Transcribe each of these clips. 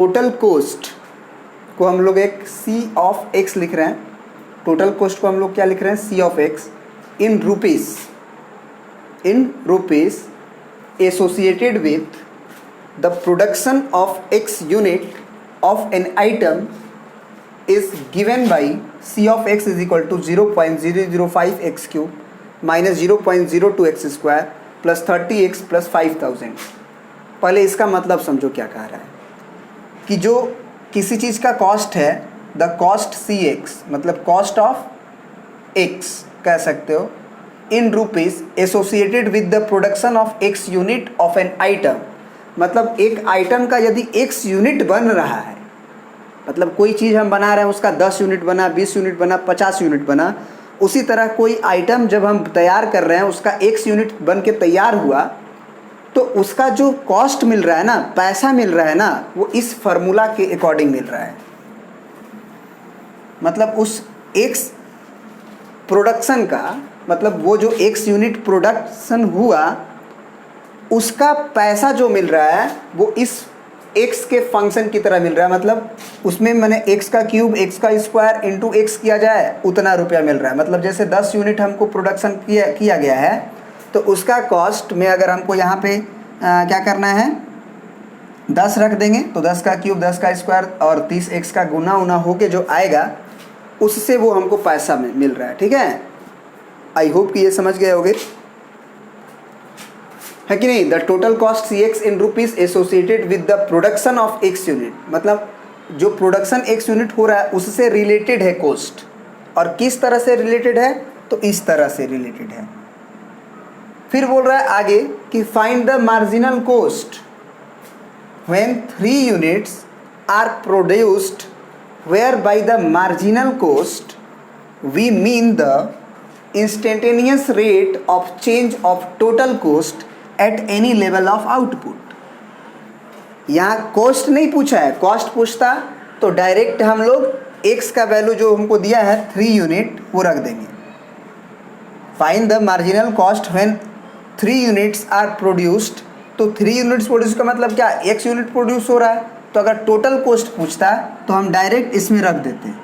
Total cost को हम लोग एक सी ऑफ एक्स लिख रहे हैं। टोटल कोस्ट को हम लोग क्या लिख रहे हैं? C of X in rupees associated with the production of x unit of an item is given by c of x is equal to 0.005 x cube minus 0.02 x square plus 30x plus 5000। पहले इसका मतलब समझो क्या कह रहा है कि जो किसी चीज़ का कॉस्ट है, द कॉस्ट सी एक्स मतलब कॉस्ट ऑफ एक्स कह सकते हो, इन rupees associated with the production of x unit of an item. मतलब एक आइटम का यदि एक्स यूनिट बन रहा है, मतलब कोई चीज़ हम बना रहे हैं उसका 10 यूनिट बना, 20 यूनिट बना, 50 यूनिट बना, उसी तरह कोई आइटम जब हम तैयार कर रहे हैं उसका x यूनिट बन के तैयार हुआ तो उसका जो कॉस्ट मिल रहा है ना, पैसा मिल रहा है ना, वो इस फार्मूला के अकॉर्डिंग मिल रहा है। मतलब उस x प्रोडक्शन का मतलब वो जो x यूनिट प्रोडक्शन हुआ उसका पैसा जो मिल रहा है वो इस x के फंक्शन की तरह मिल रहा है। मतलब उसमें मैंने x का क्यूब x का स्क्वायर इंटू x किया जाए उतना रुपया मिल रहा है। मतलब जैसे 10 यूनिट हमको प्रोडक्शन किया गया है तो उसका कॉस्ट में अगर हमको यहाँ पे क्या करना है, 10 रख देंगे तो 10 का क्यूब 10 का स्क्वायर और 30x का गुना उना होके जो आएगा उससे वो हमको पैसा मिल रहा है। ठीक है, आई होप कि ये समझ गए होगे, है कि नहीं। The total cost c x in rupees associated with the production of x unit, मतलब जो प्रोडक्शन एक्स यूनिट हो रहा है उससे रिलेटेड है कॉस्ट। और किस तरह से रिलेटेड है? तो इस तरह से रिलेटेड है। फिर बोल रहा है आगे कि find the marginal cost when 3 units are produced where by the marginal cost we mean the instantaneous rate of change of total cost at any level of output. यहाँ कॉस्ट नहीं पूछा है, कॉस्ट पूछता तो डायरेक्ट हम लोग x का value जो हमको दिया है 3 यूनिट वो रख देंगे। Find the marginal cost when 3 units are produced, तो 3 यूनिट्स प्रोड्यूस का मतलब क्या, एक्स यूनिट प्रोड्यूस हो रहा है। तो अगर टोटल कॉस्ट पूछता तो हम डायरेक्ट इसमें रख देते हैं,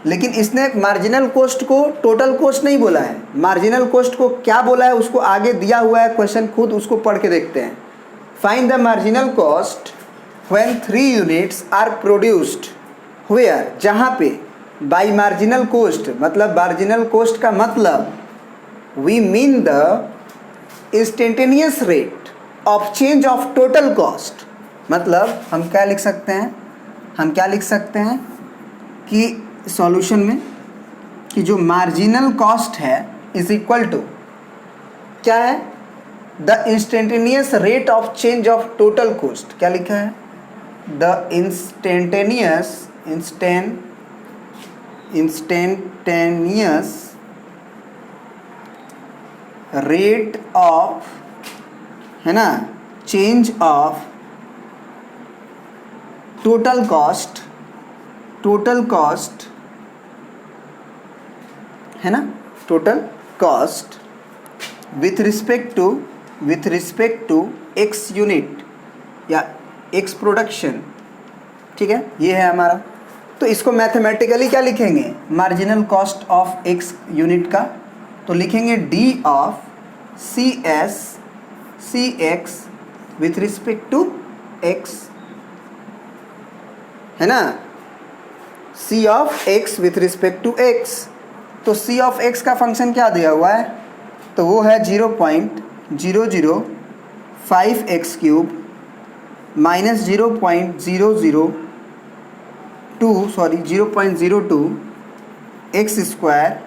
लेकिन इसने मार्जिनल कॉस्ट को टोटल कॉस्ट नहीं बोला है। मार्जिनल कॉस्ट को क्या बोला है उसको आगे दिया हुआ है क्वेश्चन, खुद उसको पढ़ के देखते हैं। Find the marginal cost when 3 units are produced where, जहाँ पे बाई मार्जिनल कॉस्ट मतलब मार्जिनल कॉस्ट का मतलब we mean the instantaneous rate of change of total cost. मतलब हम क्या लिख सकते हैं, हम क्या लिख सकते हैं कि सॉल्यूशन में कि जो मार्जिनल कॉस्ट है इज इक्वल टू क्या है, the instantaneous rate of change of total cost. क्या लिखा है? द इंस्टेंटेनियस रेट ऑफ, है ना, चेंज ऑफ टोटल कॉस्ट है ना, total cost with respect to x unit या एक्स प्रोडक्शन। ठीक है, ये है हमारा। तो इसको मैथमेटिकली क्या लिखेंगे, marginal cost of x unit का, तो लिखेंगे D of C X with respect to X, है ना, C of X with respect to X. तो सी ऑफ एक्स का फंक्शन क्या दिया हुआ है, तो वो है 0.005 X cube minus 0.02 X square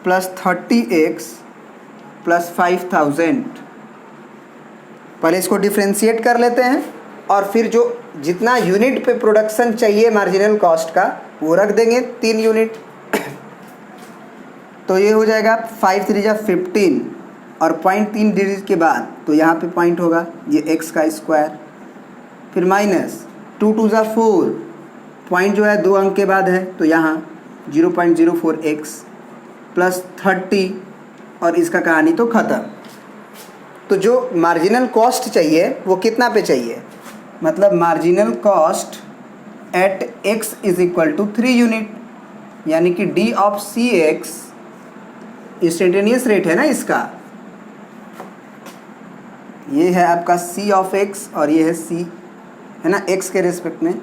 plus 30x plus 5000। पहले इसको डिफ्रेंशिएट कर लेते हैं और फिर जो जितना यूनिट पे प्रोडक्शन चाहिए मार्जिनल कॉस्ट का वो रख देंगे 3 यूनिट। तो ये हो जाएगा 5 3 जा 15 और 0.3 डिग्री के बाद तो यहाँ पे पॉइंट होगा ये x का स्क्वायर, फिर माइनस 2 2 जा 4, पॉइंट जो है 2 अंक के बाद है तो यहाँ 0.04x प्लस 30 और इसका कहानी तो ख़त्म। तो जो मार्जिनल कॉस्ट चाहिए वो कितना पे चाहिए, मतलब marginal cost at x is equal to 3 unit, यानी कि d of C x instantaneous rate है ना इसका, ये है आपका c ऑफ x और ये है c, है ना, x के रिस्पेक्ट में।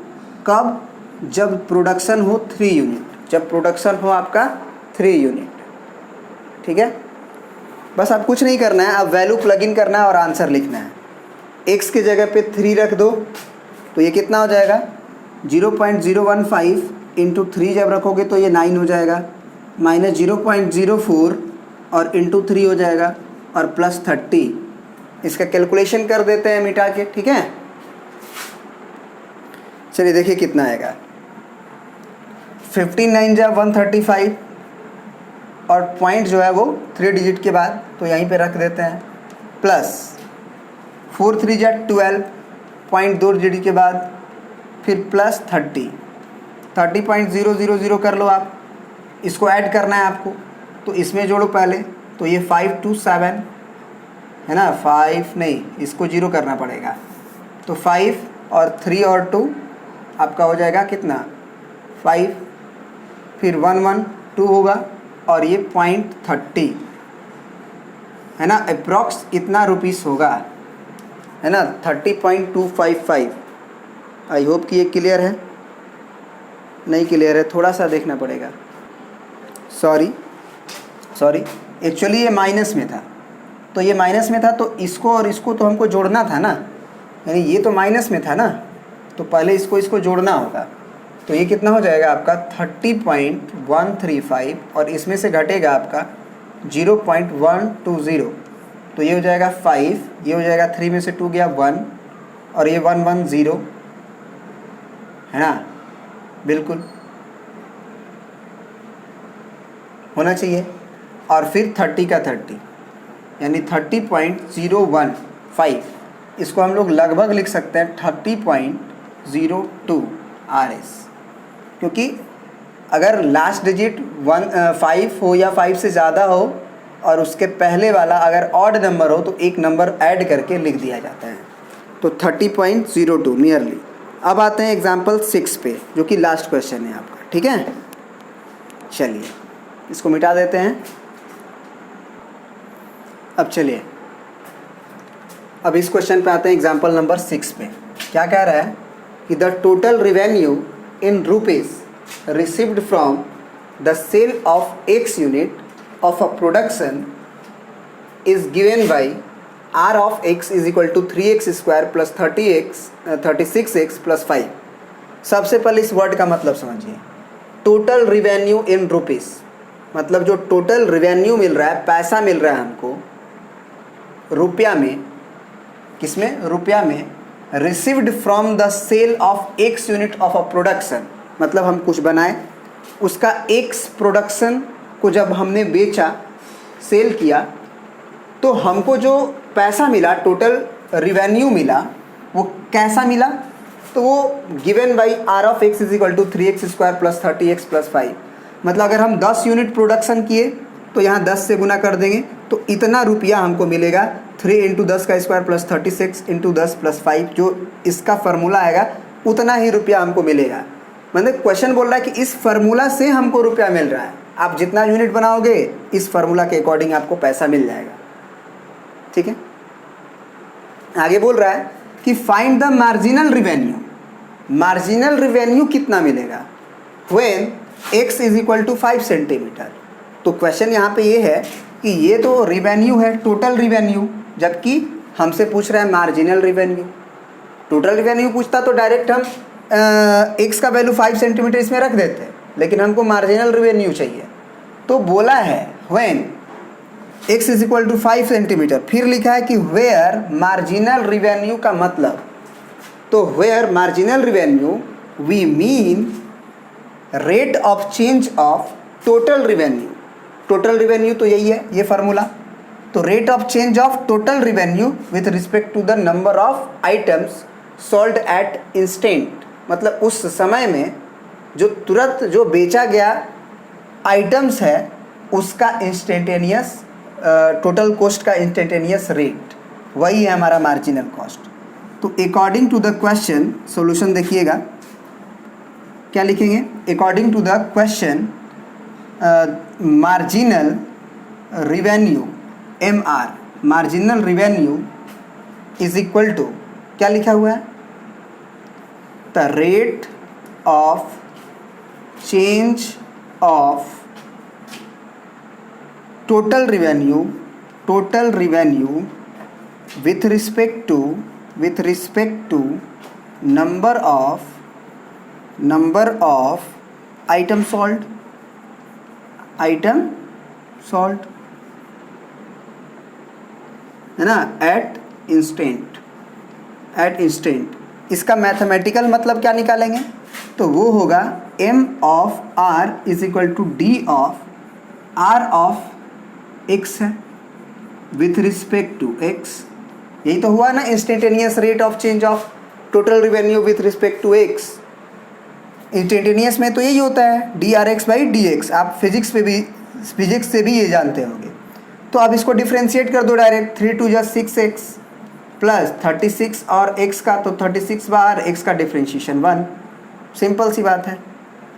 कब? जब प्रोडक्शन हो 3 यूनिट, जब प्रोडक्शन हो आपका 3 यूनिट। ठीक है, बस अब कुछ नहीं करना है, अब वैल्यू प्लग इन करना है और आंसर लिखना है। x की जगह पे 3 रख दो तो ये कितना हो जाएगा 0.015 इंटू 3 जब रखोगे तो ये 9 हो जाएगा, माइनस 0.04 और इंटू 3 हो जाएगा और प्लस 30। इसका कैलकुलेशन कर देते हैं मिटा के। ठीक है, चलिए देखिए कितना आएगा। 15 जा 135 और पॉइंट जो है वो 3 डिजिट के बाद तो यहीं पे रख देते हैं, प्लस 4 3 जा 12 पॉइंट 2 डिजिट के बाद, फिर प्लस 30.000 कर लो आप। इसको ऐड करना है आपको तो इसमें जोड़ो पहले, तो ये 5 2 7 है ना, 5 नहीं, इसको 0 करना पड़ेगा, तो 5 और 3 और 2 आपका हो जाएगा कितना 5, फिर 1 1 2 होगा और ये 0.30 है ना, अप्रॉक्स इतना रुपीस होगा, है ना, 30.255। आई होप कि ये क्लियर है। नहीं क्लियर है, थोड़ा सा देखना पड़ेगा। सॉरी एक्चुअली ये माइनस में था, तो ये माइनस में था तो इसको और इसको तो हमको जोड़ना था ना, यानी ये तो माइनस में था ना, तो पहले इसको जोड़ना होगा। तो ये कितना हो जाएगा आपका 30.135 और इसमें से घटेगा आपका 0.120, तो ये हो जाएगा 5, ये हो जाएगा 3 में से 2 गया 1 और ये 110 है ना, बिल्कुल होना चाहिए। और फिर 30 का 30 यानी 30.015, इसको हम लोग लगभग लिख सकते हैं 30.02 RS, क्योंकि अगर लास्ट डिजिट 5 हो या 5 से ज़्यादा हो और उसके पहले वाला अगर ऑड नंबर हो तो एक नंबर ऐड करके लिख दिया जाता है, तो 30.02 नियरली। अब आते हैं एग्जाम्पल 6 पे, जो कि लास्ट क्वेश्चन है आपका। ठीक है, चलिए इसको मिटा देते हैं। अब चलिए अब इस क्वेश्चन पे आते हैं एग्जाम्पल नंबर 6 पे। क्या कह रहा है कि the total revenue in rupees received from the sale of x unit of a production is given by r of x is equal to 3x square plus 36x plus 5। सबसे पहले इस word का मतलब समझिए। टोटल रिवेन्यू इन रुपीज़ मतलब जो total revenue मिल रहा है, पैसा मिल रहा है हमको रुपया में, किसमें, रुपया में, received from the sale of x unit of a production, मतलब हम कुछ बनाए, उसका x प्रोडक्शन को जब हमने बेचा, सेल किया, तो हमको जो पैसा मिला, टोटल रिवेन्यू मिला, वो कैसा मिला, तो वो given by r of x is equal to 3x square plus 30x plus 5। मतलब अगर हम 10 यूनिट प्रोडक्शन किए तो यहाँ 10 से गुना कर देंगे तो इतना रुपया हमको मिलेगा। 3 इंटू 10 का स्क्वायर प्लस 36 इंटू 10 प्लस 5, जो इसका फार्मूला आएगा उतना ही रुपया हमको मिलेगा। मतलब क्वेश्चन बोल रहा है कि इस फार्मूला से हमको रुपया मिल रहा है, आप जितना यूनिट बनाओगे इस फार्मूला के अकॉर्डिंग आपको पैसा मिल जाएगा। ठीक है, आगे बोल रहा है कि find the marginal revenue. Marginal revenue कितना मिलेगा when x is equal to 5 centimetre. तो क्वेश्चन यहाँ पे ये है कि ये तो रिवेन्यू है, टोटल रिवेन्यू, जबकि हमसे पूछ रहा है मार्जिनल रिवेन्यू। टोटल रिवेन्यू पूछता तो डायरेक्ट हम x का वैल्यू 5 सेंटीमीटर इसमें रख देते, लेकिन हमको मार्जिनल रिवेन्यू चाहिए। तो बोला है when x is equal to 5 centimetre, फिर लिखा है कि वेयर मार्जिनल रिवेन्यू का मतलब, तो where marginal revenue we mean rate of change of total revenue. Total revenue तो यही है, ये फार्मूला। तो rate of change of total revenue with respect to the number of items sold at instant, मतलब उस समय में जो तुरंत जो बेचा गया आइटम्स है उसका इंस्टेंटेनियस टोटल कॉस्ट का इंस्टेंटेनियस रेट, वही है हमारा मार्जिनल कॉस्ट। तो according to the question, solution देखिएगा क्या लिखेंगे। According to the question marginal revenue MR, marginal revenue is equal to, क्या लिखा हुआ है, the rate of change of total revenue with respect to number of item sold, है ना, at instant। इसका मैथमेटिकल मतलब क्या निकालेंगे, तो वो होगा M of R is equal to D of R of X है विथ रिस्पेक्ट टू X। यही तो हुआ ना, instantaneous rate of change of total revenue with respect to X। Instantaneous में तो यही होता है DRX/DX। आप फिजिक्स से भी ये जानते होंगे। तो अब इसको डिफ्रेंशिएट कर दो डायरेक्ट, 3 2 जा 6x प्लस 36 और x का, तो 36 बार x का डिफ्रेंशिएशन 1। सिंपल सी बात है।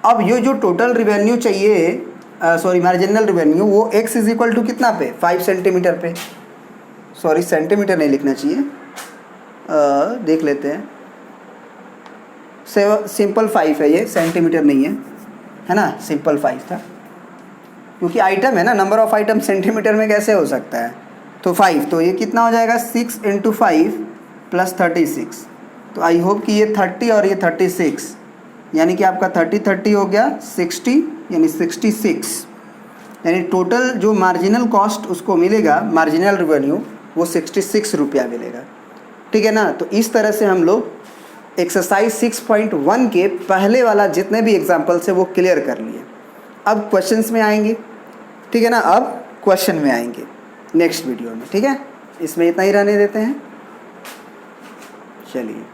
अब ये जो टोटल रिवेन्यू चाहिए, मार्जिनल रिवेन्यू, वो x इज इक्वल टू कितना पे, 5 सेंटीमीटर पे। सेंटीमीटर नहीं लिखना चाहिए, देख लेते हैं। सिंपल 5 है ये, सेंटीमीटर नहीं है ना, सिंपल 5 था, क्योंकि आइटम है ना, नंबर ऑफ आइटम सेंटीमीटर में कैसे हो सकता है। तो 5, तो ये कितना हो जाएगा, 6 × 5 + 36। तो आई होप कि ये 30 और ये 36, यानी कि आपका 30 हो गया 60, यानी 66, यानी टोटल जो मार्जिनल कॉस्ट उसको मिलेगा, मार्जिनल रिवेन्यू, वो 66 रुपया मिलेगा। ठीक है ना। तो इस तरह से हम लोग एक्सरसाइज 6.1 के पहले वाला जितने भी एग्जाम्पल्स है वो क्लियर कर लिए। अब क्वेश्चंस में आएंगे, ठीक है ना, अब क्वेश्चन में आएंगे नेक्स्ट वीडियो में। ठीक है, इसमें इतना ही रहने देते हैं, चलिए।